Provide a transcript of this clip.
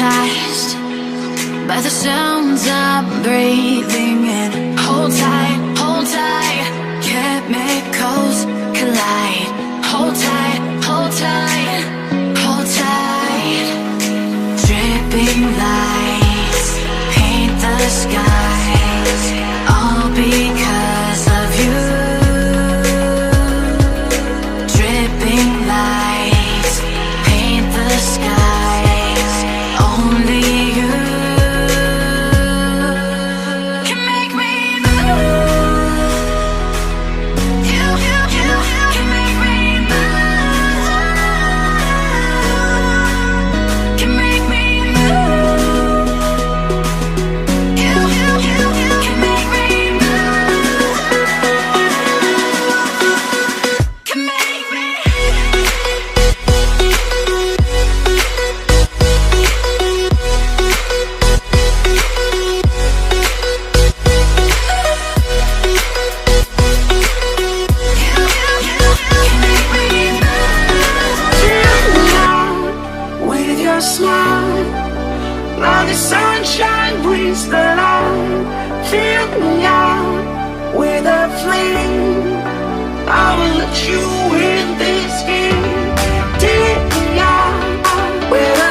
hypnotized by the sounds I'm breathing in. Hold tight, chemicals collide. Hold tight, hold tight, hold tight. Dripping lights paint the skies, all because of you. Dripping lights paint the skies, only you can make me move. You can make me move. Can make me move. You can make me move. Can make me. With your smile, now the sunshine brings the light. Fill me out with a flame. I will let you in this game. Take me out with a